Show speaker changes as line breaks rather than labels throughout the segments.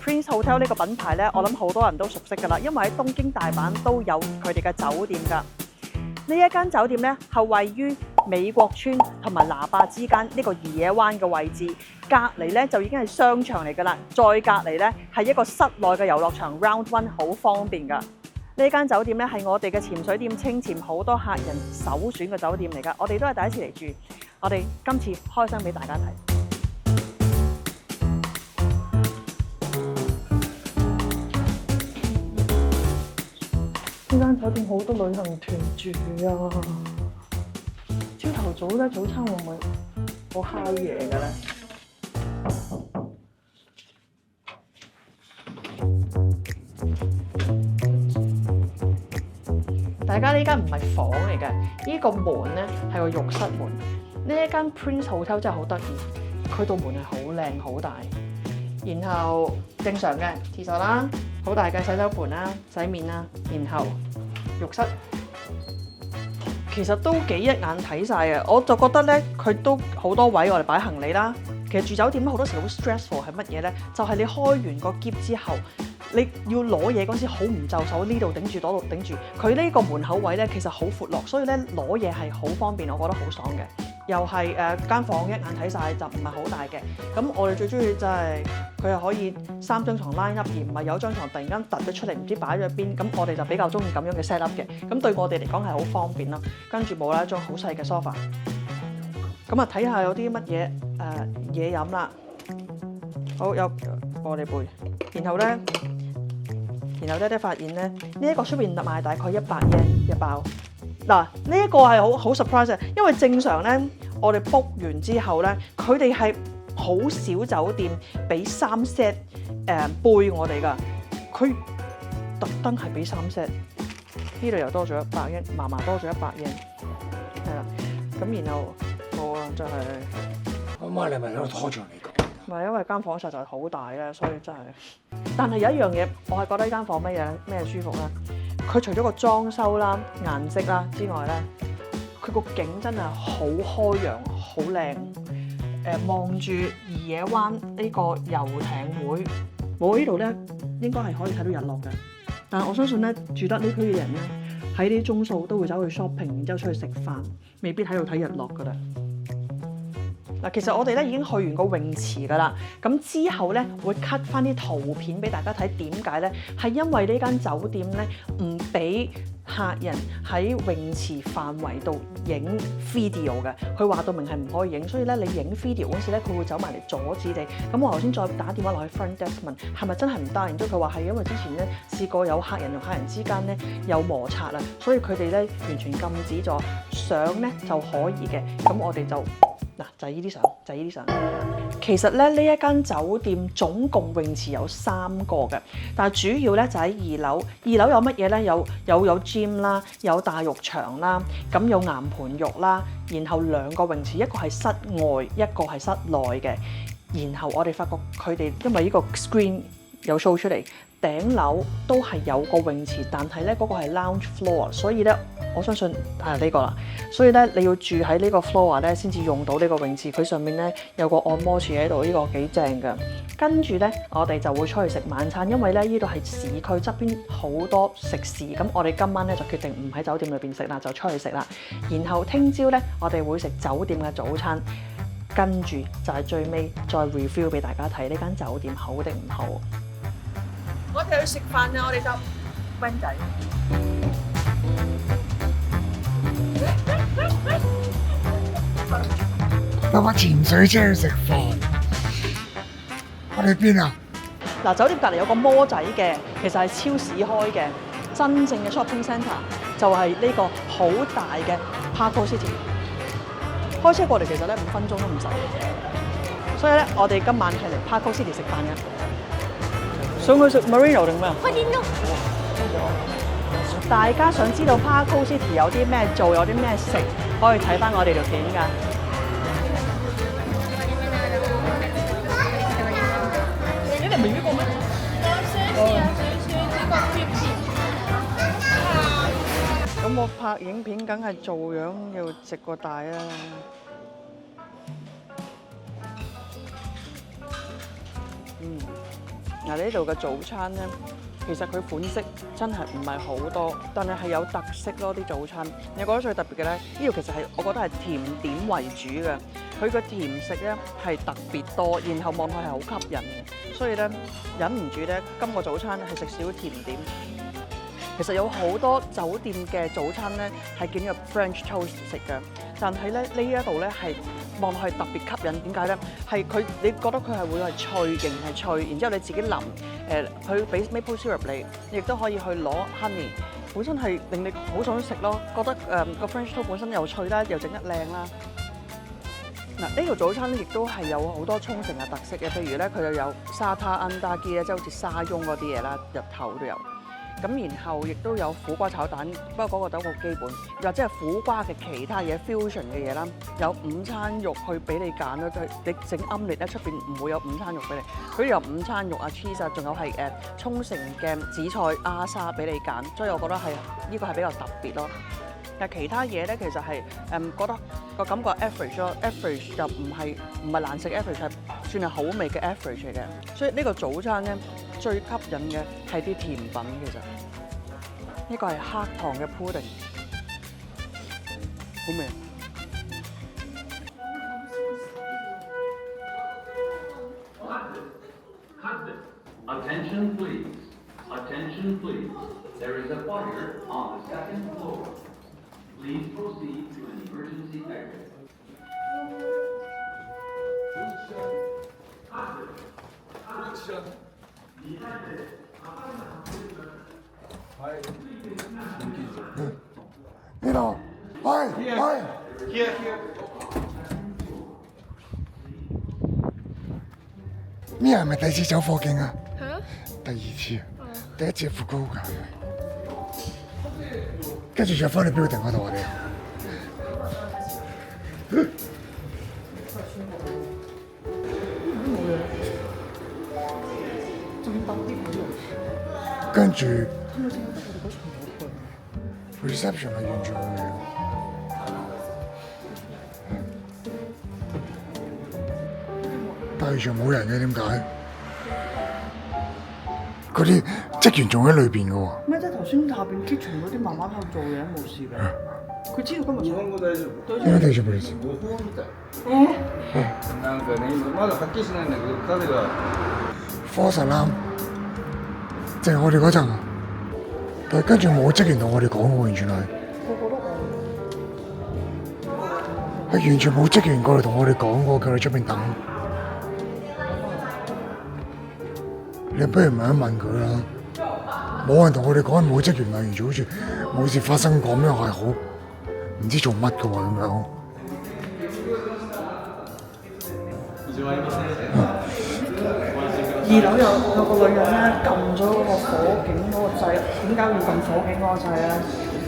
Prince Hotel 呢個品牌咧，我諗好多人都熟悉㗎啦，因為喺東京、大阪都有佢哋嘅酒店㗎。呢一間酒店咧係位於美國村同埋拿霸之間呢個宜野灣嘅位置，隔離咧就已經係商場嚟㗎啦，再隔離咧係一個室內嘅遊樂場 Round One， 好方便㗎。呢間酒店咧係我哋嘅潛水店清潛好多客人首選嘅酒店嚟㗎，我哋都係第一次嚟住，我哋今次開箱俾大家睇。呢間酒店好多旅行團住啊！朝頭早咧，早餐會唔會好嗨嘢嘅咧？大家呢間唔係房嚟嘅，呢個門咧係個浴室門。呢一間 Prince Hotel 真係好得意，佢道門係好靚好大，然後正常嘅廁所啦。好大嘅洗手盆啦、洗面啦，然後浴室其實都幾一眼睇晒嘅。我就覺得咧，佢都好多位我哋擺行李啦。其實住酒店好多時好 stressful 係乜嘢咧？就係你開完個篋之後，你要攞嘢嗰時好唔就手，呢度頂住，嗰度頂住。佢呢個門口位咧其實好闊落，所以咧攞嘢係好方便，我覺得好爽嘅。又係間房一眼睇晒，就唔係好大嘅。咁我哋最中意就係佢係可以3張床 line up，而唔係有張床突然間突咗出嚟，唔知擺咗喺邊。咁我哋就比較中意咁樣嘅 set up 嘅。咁對我哋嚟講係好方便咯。跟住冇啦，一張好細嘅 sofa。咁啊睇下有啲乜嘢嘢飲啦。好，有玻璃杯。然後咧發現咧，呢一個出邊賣大概100 yen 一包。嗱，呢一個係好 surprise 嘅，因為正常咧，我哋 book 完之後咧，佢哋係好少酒店俾3 set 杯我哋㗎，佢特登係俾3 set，呢度又多咗100 yen，麻麻多咗100 yen，係啦，咁然後冇啊，真係。
咁你咪喺度拖住你講？
唔係因為間房實在好大咧，所以真係。但係有一樣嘢，我係覺得呢間房咩舒服咧？佢除咗個裝修啦、顏色啦之外咧，佢個景真係好開揚、好靚。望住宜野灣呢個遊艇會，我呢度咧應該係可以睇到日落嘅。但係我相信咧，住得呢區嘅人咧，喺啲鐘數都會走去 shopping，然之後出去食飯，未必喺度睇日落噶啦。嗱，其實我哋咧已經去完個泳池㗎啦，咁之後咧會 cut 翻啲圖片俾大家睇。點解咧？係因為呢間酒店咧唔俾客人喺泳池範圍度影 video 嘅，佢話到明係唔可以影，所以咧你影 video 嗰時咧佢會走埋嚟阻止你。咁我頭先再打電話落去 front desk 問係咪真係唔得，然之後佢話係因為之前咧試過有客人同客人之間咧有摩擦啦，所以佢哋咧完全禁止咗，相咧就可以嘅。咁我哋就。嗱，就係呢啲相，就係呢啲相。其實咧，呢一間酒店總共泳池有3個嘅，但係主要咧就喺2樓。2樓有乜嘢咧？有 gym 啦，有大浴場啦，咁有岩盤浴啦，然後2個泳池，一個係室外，一個係室內嘅。然後我哋發覺佢哋因為呢個 screen 有 show 出嚟，頂樓都係有個泳池，但係咧嗰個係 lounge floor， 所以咧。我相信係呢個啦，所以咧你要住喺呢個 floor 咧，先至用到呢個泳池。佢上面咧有個按摩池喺度，呢個幾正㗎。跟住咧，我哋就會出去食晚餐，因為咧呢度係市區側邊好多食肆。咁我哋今晚咧就決定唔喺酒店裏邊食啦，就出去食啦。然後聽朝咧，我哋會食酒店嘅早餐，跟住就係最尾再 review 俾大家睇呢間酒店好定唔好。我哋去食飯啊！我哋就 van 仔。
有個潛水車去食飯，我哋邊啊？
嗱，酒店隔離有個摩仔嘅，其實係超市開嘅，真正嘅 shopping centre 就係呢個好大嘅 Parco City。開車過嚟其實咧5分鐘都唔使，所以咧我哋今晚係嚟 Parco City 食飯嘅。想去食 Marino 定咩啊？大家想知道 Parco City 有啲咩做，有啲咩食，可以睇翻我哋條片㗎。你哋未呢個咩？咁我拍影片梗係做樣要食個大啦。嗱，呢度嘅早餐咧，其實佢款式真係唔係好多，但係有特色咯啲早餐。你覺得最特別嘅咧？呢度其實係我覺得係甜點為主嘅，佢個甜食咧係特別多，然後望落係好吸引嘅，所以咧忍唔住咧，今個早餐係食少甜點。其實有好多酒店嘅早餐咧係見到 French toast 食嘅，但係咧呢一度咧係望落係特別吸引。點解咧？係佢你覺得佢係會係脆，仍然係脆，然之後你自己淋佢俾 maple syrup 你，亦都可以去攞 honey， 本身係令你好想食咯。覺得個 French toast 本身又脆啦，又整得靚啦。嗱，呢個早餐亦都係有好多沖繩嘅特色嘅，譬如咧佢又有沙塔 andagi 咧，即係好似沙翁嗰啲嘢啦，日頭都有。咁然後亦都有苦瓜炒蛋，不過嗰個都好基本，或者係苦瓜嘅其他嘢 fusion 嘅嘢啦。有午餐肉去俾你揀啦，你整奄列咧出邊唔會有午餐肉俾你，佢有午餐肉啊 cheese 啊，仲有係沖繩嘅紫菜阿沙俾你揀，所以我覺得係呢個係比較特別咯。但係其他嘢咧，其實係覺得個感覺 average 咯 ，average 就唔係難食 ，average 係算係好味嘅 average 嚟嘅。所以呢個早餐咧最吸引嘅係啲甜品，其實呢個係黑糖嘅 pudding， 好味。
Attention please. Attention please. There is a fire on the second floor. Please proceed to an emergency exit.
呢度，喂，咩係咪第二次走火警啊？第二次，第一次係福岡㗎，跟住就翻去 building 嗰度我哋。跟住 reception 係完全冇嘢，但係場冇人嘅，點解？嗰啲職員仲喺裏邊嘅喎。
咩啫？頭先下邊 kitchen 嗰啲慢慢喺度做嘢冇事嘅。佢知道今日
日本語大丈夫。
應該大丈夫です。
模倣みたい。なんかね、まだはっきりしないんだけど、彼が
科實啦，淨係我哋嗰陣，但係跟住冇職員同我哋講喎，完全係。
個個都
係完全冇職員過嚟同我哋講過，叫你出邊等。你不如問一問佢啦，冇人同我哋講，冇職員啊，完全好似冇事發生過咁樣，係好唔知做乜嘅喎咁樣。
2樓有個女人咧撳咗嗰個火警嗰個掣，點解會撳火警嗰個掣咧？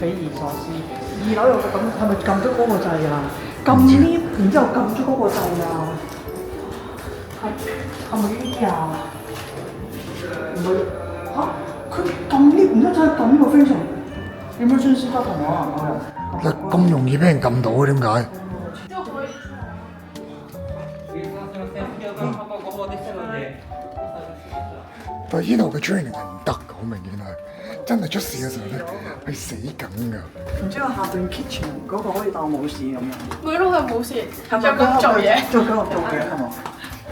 匪夷所思。2樓有個咁係咪撳咗嗰個掣啊？撳 lift，然之後撳咗嗰個掣啊？係咪呢啲啊？唔係嚇，佢撳 lift 唔得，就係撳呢個非常emergency button啊！
嗱，咁容易俾人撳到嘅點解？但係呢度嘅 training 係唔得嘅，好明顯係真係出事嘅時候咧係死梗㗎。
然之後下邊 kitchen 嗰個可以當冇事咁樣。
每碌係冇事，
係咪
就咁做嘢，
做緊我做嘢係嘛？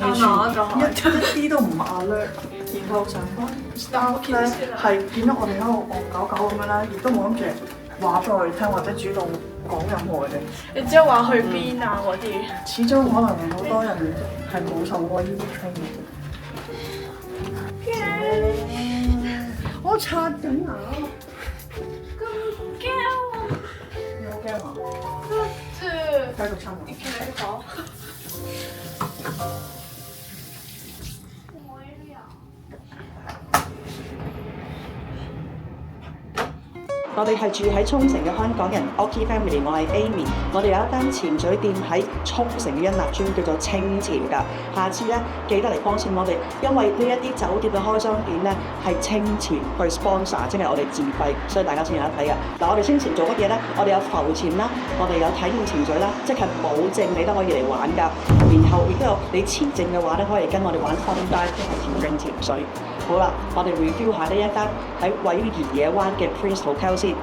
完全一啲都唔 alert，然後上班 staff 咧係見到我哋喺度惡搞搞咁樣啦，亦都冇諗住話俾我哋聽或者主動講任何嘅。
然之後話去邊啊嗰啲。
始終可能好多人係冇受過呢啲 training。我刷緊牙。
咁驚啊！
你好驚啊？繼續刷牙。
你企喺度。
我哋係住喺沖繩嘅香港人 Oki Family， 我係 Amy， 我哋有一間潛水店喺沖繩嘅恩納村，叫做清潛㗎。下次咧記得嚟幫襯我哋，因為呢一啲酒店嘅開箱片咧係清潛去 sponsor， 即係我哋自費，所以大家先有得睇㗎。嗱，我哋清潛做乜嘢咧？我哋有浮潛啦，我哋有體驗潛水啦，即係保證你都可以嚟玩㗎。然後亦都有你持證嘅話咧，可以跟我哋玩 fun dive，即係潛水。好啦，我哋 review 下呢一間喺位於鹽野灣嘅 Prince Hotel 先。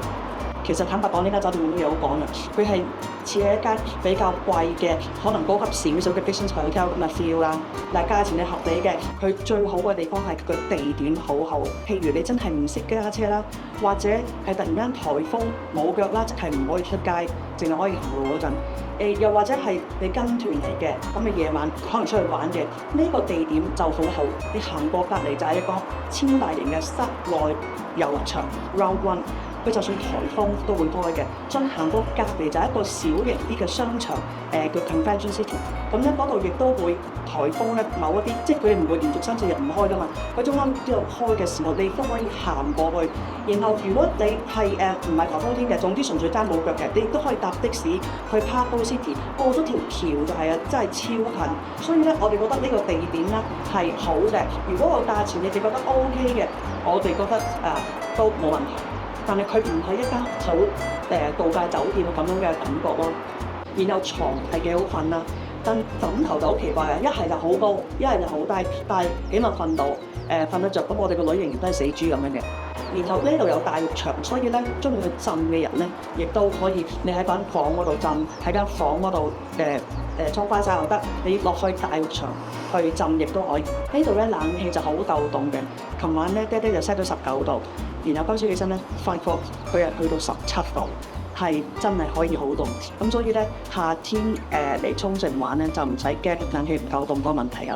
其實坦白講，呢間酒店冇乜嘢好講嘅，佢係似係一間比較貴嘅，可能高級少少嘅 business hotel 咁嘅 feel 啦。但係價錢係合理嘅，佢最好嘅地方係佢個地段好好。譬如你真係唔識揸車啦，或者係突然間颱風冇腳啦，即係唔可以出街，淨係可以行路嗰陣。又或者係你跟團嚟嘅，咁你夜晚可能出去玩嘅，呢個地點就好好。你行過隔離就係一個超大型嘅室內遊樂場 Round One。佢就算颱風都會開嘅，再行過隔離就係一個小型啲嘅商場，叫 Convention City。咁咧嗰度亦都會颱風咧某一啲，即係佢哋唔會連續3、4日唔開噶嘛。佢中間呢度開嘅時候，你都可以行過去。然後如果你係唔係颱風天嘅，總之純粹爭冇腳嘅，你亦都可以搭的士去 Parkville City， 過咗條橋就係真係超近。所以咧，我哋覺得呢個地點咧係好嘅。如果個價錢你哋覺得 OK 嘅，我哋覺得都冇問題。但係佢唔係一間好度假酒店咁樣嘅感覺咯。然後床係幾好瞓啦，但枕頭就好奇怪嘅，一係就好高，一係就好低，但係起碼瞓到瞓得着。咁我哋個女仍然都係死豬咁樣嘅。然後呢度有大浴場，所以咧中意去浸嘅人咧，亦都可以你喺間房嗰度浸，喺間房嗰度裝翻晒又得，你落去大浴場去浸亦都可以。呢度咧冷氣就好夠凍嘅，琴晚咧爹哋就 set 咗19度。然後今朝起身咧，發覺佢係去到17度，係真係可以好凍。咁所以咧，夏天嚟沖繩玩咧，就唔使驚冷氣唔夠凍嗰個問題啦。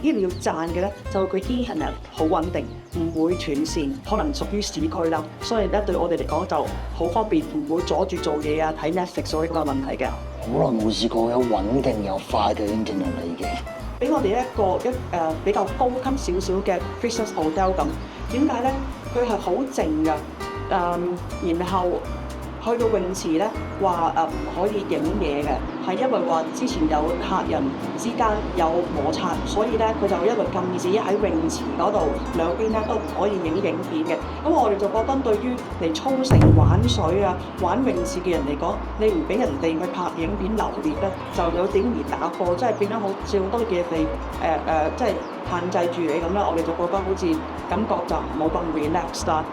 呢度要讚嘅咧，就佢 internet 好穩定，唔會斷線，可能屬於市區啦，所以咧對我哋嚟講就好方便，唔會阻住做嘢啊、睇 Netflix 嗰啲問題嘅。
好耐冇試過有穩定又快嘅 internet 嚟嘅。
俾我哋一個比較高級少少嘅 business hotel 咁，點解咧？佢係好靜㗎，然後去到泳池咧話唔可以影嘢嘅，係因為話之前有客人之間有摩擦，所以咧佢就一路禁止喺泳池嗰度兩邊咧都唔可以影片嘅。咁我哋就覺得對於嚟沖繩玩水啊、玩泳池嘅人嚟講，你唔俾人哋去拍影片留念咧，就有點而打破，即係變咗好似好多嘢嚟即係限制住你咁啦。我哋就覺得好似感覺就冇咁 relax 啦。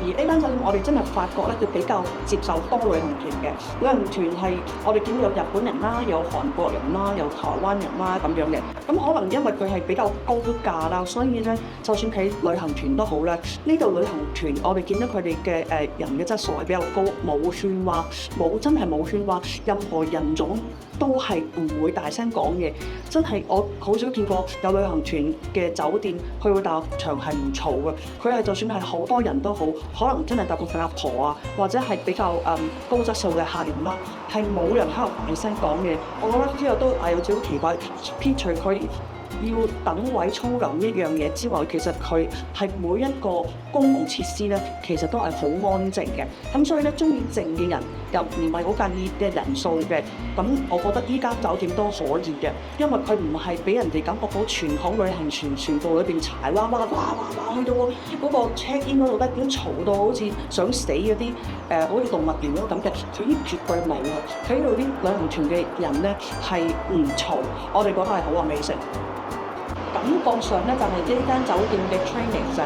而呢間酒店我哋真係發覺咧，佢比較接受多旅行團嘅。旅行團係我哋見到有日本人啦，有韓國人啦，有台灣人啦咁樣嘅。咁可能因為佢係比較高價啦，所以咧，就算佢旅行團都好咧，呢度旅行團我哋見到佢哋嘅人嘅質素係比較高，冇喧嘩，真係冇喧嘩，任何人種都係唔會大聲講嘢。真係我好少見過有旅行團嘅酒店去到大浴場係唔嘈嘅。佢係就算係好多人都好。可能真係大部分阿婆啊，或者係比較高質素嘅客人啦，係冇人喺度大聲講嘢。我覺得呢個都有少少奇怪。撇除佢要等位沖涼一樣嘢之外，其實佢係每一個公共設施咧，其實都係好安靜嘅。咁所以咧，中意靜嘅人又唔係好介意嘅人數嘅。咁我覺得依間酒店都可以嘅，因為佢唔係俾人哋感覺好傳統旅行團全部裏邊柴哇哇去到嗰個 check in 嗰度咧，點嘈到好似想死嗰啲好似動物園嗰咁嘅，佢呢絕對冇啊！喺度啲旅行團嘅人咧係唔嘈，我哋覺得係好amazing。感覺上咧，就係呢間酒店嘅 training 就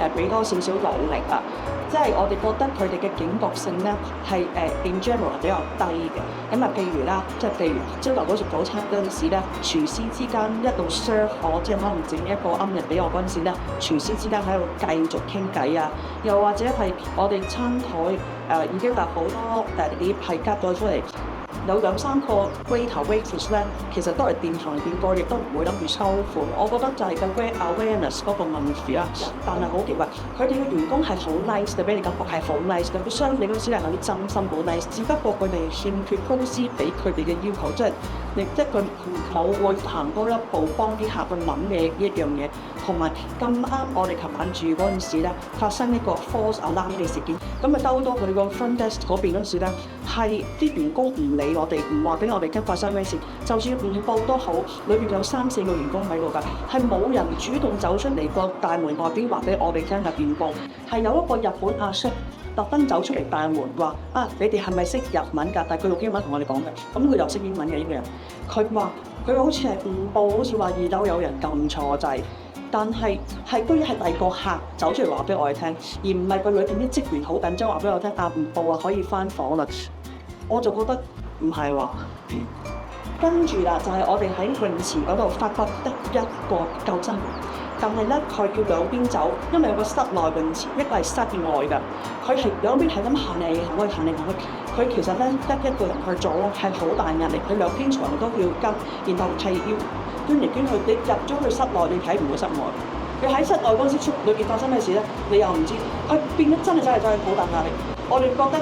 要俾多少少努力啦。即係我哋覺得佢哋嘅警覺性咧係in general 比較低嘅。咁啊，譬如啦，即係譬如朝頭早食早餐嗰陣時咧，廚師之間一路 serve 我，即係可能整一個啱人俾我嗰陣時咧，廚師之間喺度繼續傾偈啊。又或者係我哋餐台已經搭好多碟係夾咗出嚟。有2、3個 waiter waitress 咧，其實都係掂行掂過，亦都唔會諗住收款。我覺得就係個 awareness 嗰個問題啦。但係好奇怪，佢哋嘅員工係好 nice 嘅，俾你感覺係好 nice 嘅。佢相你嗰陣時係有啲真心好 nice，只不過佢哋欠缺公司俾佢哋嘅要求，即係佢冇會行多一步幫啲客去諗嘅一樣嘢。同埋咁啱，我哋琴晚住嗰陣時咧，發生一個 false alarm 嘅事件，咁咪兜多佢個 front desk 嗰邊嗰陣時咧，係啲員工唔理我哋，唔話俾我哋聽發生咩事，就算唔報都好，裏邊有3、4個員工喺度㗎，係冇人主動走出嚟個大門外邊話俾我哋聽係邊個，係有一個日本阿叔特登走出嚟大門話你哋係咪識日文㗎？但係佢用英文同我哋講嘅，咁佢又識英文嘅呢個人，佢話佢好似係誤報，好似話2樓有人撳錯掣。但係都要係第二個客走出嚟話俾我哋聽，而唔係個裏邊啲職員好緊張話俾我聽唔報啊可以翻房啦。我就覺得唔係喎。跟住啦，就係我哋喺泳池嗰度發覺得一個救生員，但係咧佢叫兩邊走，因為有個室內泳池，一個係室外㗎。佢係兩邊係咁行嚟行去，行嚟行去。佢其實咧得一個人去做咧係好大壓力，佢兩邊牆都要跟，然後係要捐嚟捐去。你入咗去室內，你睇唔到室外。你喺室內嗰陣時出裏邊發生咩事咧，你又唔知。佢變咗真係好大壓力。我哋覺得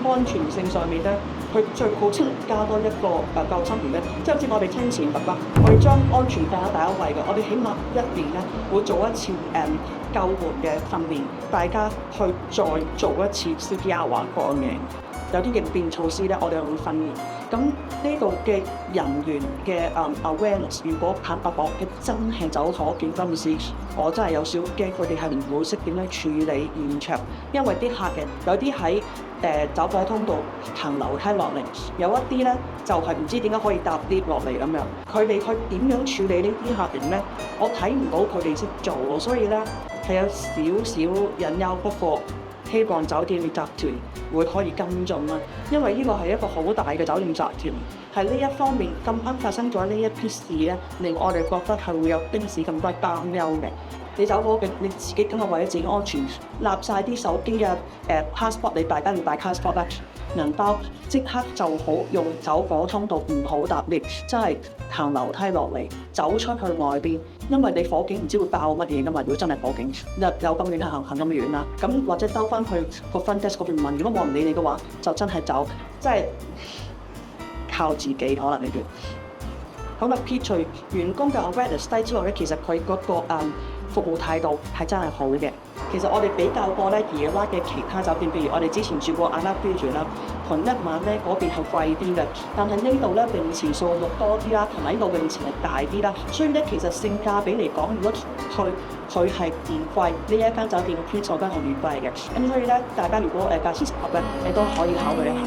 安全性上面咧。佢最好出嚟加多一個救生員咧，即係好似我哋天前咁啦，我哋將安全放喺第一位嘅，我哋起碼一年咧會做一次救援嘅訓練，大家去再做一次 CPR 或幹嘅，有啲應變措施咧，我哋會訓練。咁呢度嘅人員嘅awareness， 如果坦白講嘅真係走火警嗰陣時，我真係有少驚佢哋係唔會識點樣處理現場，因為啲客人有啲喺走火通道行樓梯落嚟，有一啲咧就係唔知點解可以搭 lift 落嚟咁樣。佢哋去點樣處理呢啲客人咧？我睇唔到佢哋識做，所以咧係有少少隱憂。不過希望酒店集團會可以跟進啦，因為呢個係一個好大嘅酒店集團，係呢一方面咁啱發生咗呢一批事咧，令我哋覺得係會有兵士咁多擔憂嘅。你走火警，你自己今日為咗自己安全，立晒啲手機啊、passport， 你大家要帶 passport 啦，銀包即刻就好用走火通道，唔好搭 lift， 真係行樓梯落嚟，走出去外邊，因為你火警唔知會爆乜嘢㗎嘛。如果真係火警，有咁遠行咁遠啦，咁或者兜翻去個 front desk 嗰邊問，如果我唔理你嘅話，就真係走，真係靠自己可能你哋。好啦，撇除員工嘅 awareness 低之外咧，其實佢嗰個服務態度係真係好嘅。其實我哋比較過咧耶拉嘅其他酒店，譬如我哋之前住過阿拉比住啦，同一晚咧嗰邊係貴啲嘅，但係呢度咧泳池數目多啲啦，同埋呢度泳池係大啲啦，所以咧其實性價比嚟講，如果佢係免費，呢一間酒店嘅 price 我覺得係免費嘅，咁所以咧大家如果價錢適合咧，你都可以考慮一下。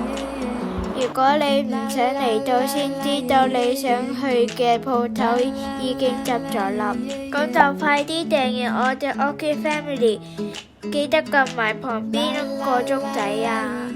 如果你唔想嚟到先知道你想去嘅鋪頭已經執咗笠，咁就快啲訂閱我哋 OK Family， 記得撳埋旁邊個鐘仔啊！